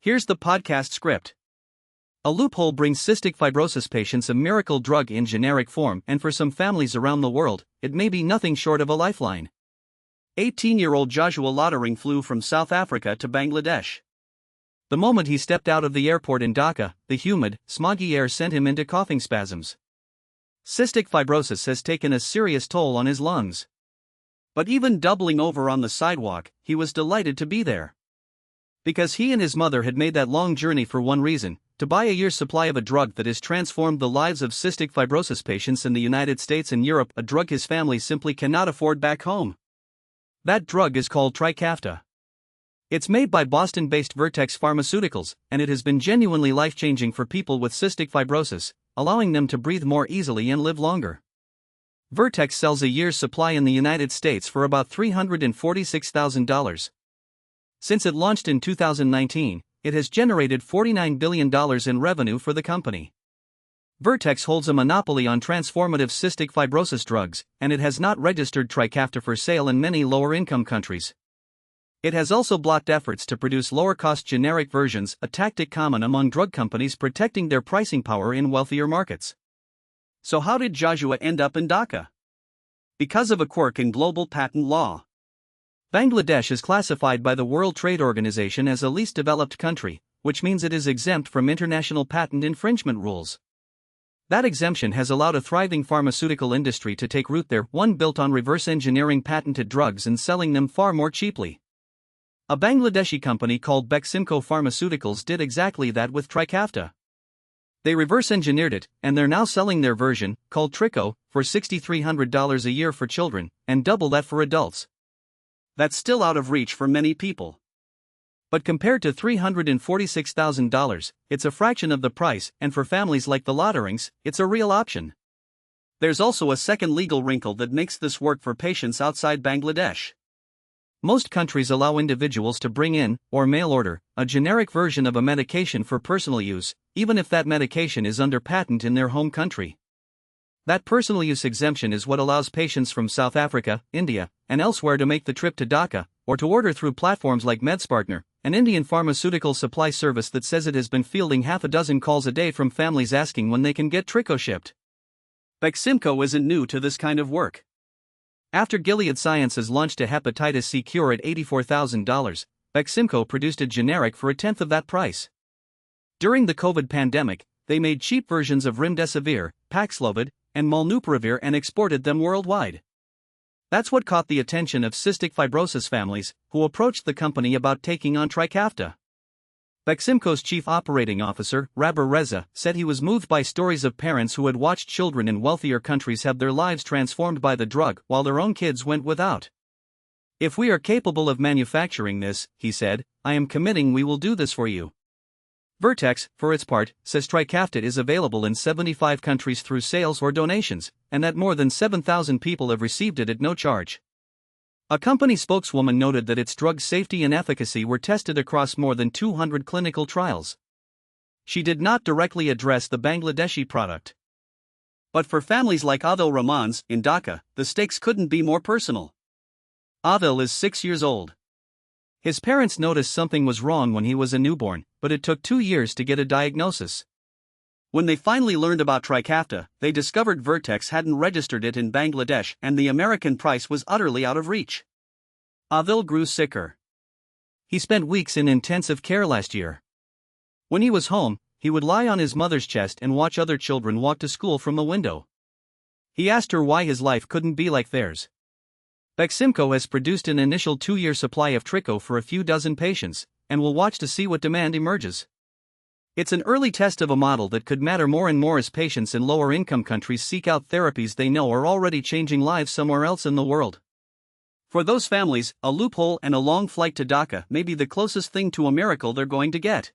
Here's the podcast script. A loophole brings cystic fibrosis patients a miracle drug in generic form, and for some families around the world, it may be nothing short of a lifeline. 18-year-old Joshua Lottering flew from South Africa to Bangladesh. The moment he stepped out of the airport in Dhaka, the humid, smoggy air sent him into coughing spasms. Cystic fibrosis has taken a serious toll on his lungs. But even doubling over on the sidewalk, he was delighted to be there. Because he and his mother had made that long journey for one reason: to buy a year's supply of a drug that has transformed the lives of cystic fibrosis patients in the United States and Europe, a drug his family simply cannot afford back home. That drug is called Trikafta. It's made by Boston-based Vertex Pharmaceuticals, and it has been genuinely life-changing for people with cystic fibrosis, allowing them to breathe more easily and live longer. Vertex sells a year's supply in the United States for about $346,000. Since it launched in 2019, it has generated $49 billion in revenue for the company. Vertex holds a monopoly on transformative cystic fibrosis drugs, and it has not registered Trikafta for sale in many lower-income countries. It has also blocked efforts to produce lower-cost generic versions, a tactic common among drug companies protecting their pricing power in wealthier markets. So how did Joshua end up in Dhaka? Because of a quirk in global patent law. Bangladesh is classified by the World Trade Organization as a least developed country, which means it is exempt from international patent infringement rules. That exemption has allowed a thriving pharmaceutical industry to take root there, one built on reverse engineering patented drugs and selling them far more cheaply. A Bangladeshi company called Beximco Pharmaceuticals did exactly that with Trikafta. They reverse engineered it, and they're now selling their version, called Trico, for $6,300 a year for children, and double that for adults. That's still out of reach for many people. But compared to $346,000, it's a fraction of the price, and for families like the Lotterings, it's a real option. There's also a second legal wrinkle that makes this work for patients outside Bangladesh. Most countries allow individuals to bring in, or mail order, a generic version of a medication for personal use, even if that medication is under patent in their home country. That personal use exemption is what allows patients from South Africa, India, and elsewhere to make the trip to Dhaka, or to order through platforms like MedSpartner, an Indian pharmaceutical supply service that says it has been fielding half a dozen calls a day from families asking when they can get Trico shipped. Beximco isn't new to this kind of work. After Gilead Sciences launched a hepatitis C cure at $84,000, Beximco produced a generic for a tenth of that price. During the COVID pandemic, they made cheap versions of Remdesivir, Paxlovid, and Molnupiravir and exported them worldwide. That's what caught the attention of cystic fibrosis families, who approached the company about taking on Trikafta. Beximco's chief operating officer, Rabir Reza, said he was moved by stories of parents who had watched children in wealthier countries have their lives transformed by the drug while their own kids went without. "If we are capable of manufacturing this," he said, "I am committing we will do this for you." Vertex, for its part, says Trikafta is available in 75 countries through sales or donations, and that more than 7,000 people have received it at no charge. A company spokeswoman noted that its drug safety and efficacy were tested across more than 200 clinical trials. She did not directly address the Bangladeshi product. But for families like Adil Rahman's, in Dhaka, the stakes couldn't be more personal. Adil is 6 years old. His parents noticed something was wrong when he was a newborn, but it took 2 years to get a diagnosis. When they finally learned about Trikafta, they discovered Vertex hadn't registered it in Bangladesh and the American price was utterly out of reach. Adil grew sicker. He spent weeks in intensive care last year. When he was home, he would lie on his mother's chest and watch other children walk to school from the window. He asked her why his life couldn't be like theirs. Beximco has produced an initial 2-year supply of Trico for a few dozen patients, and will watch to see what demand emerges. It's an early test of a model that could matter more and more as patients in lower-income countries seek out therapies they know are already changing lives somewhere else in the world. For those families, a loophole and a long flight to Dhaka may be the closest thing to a miracle they're going to get.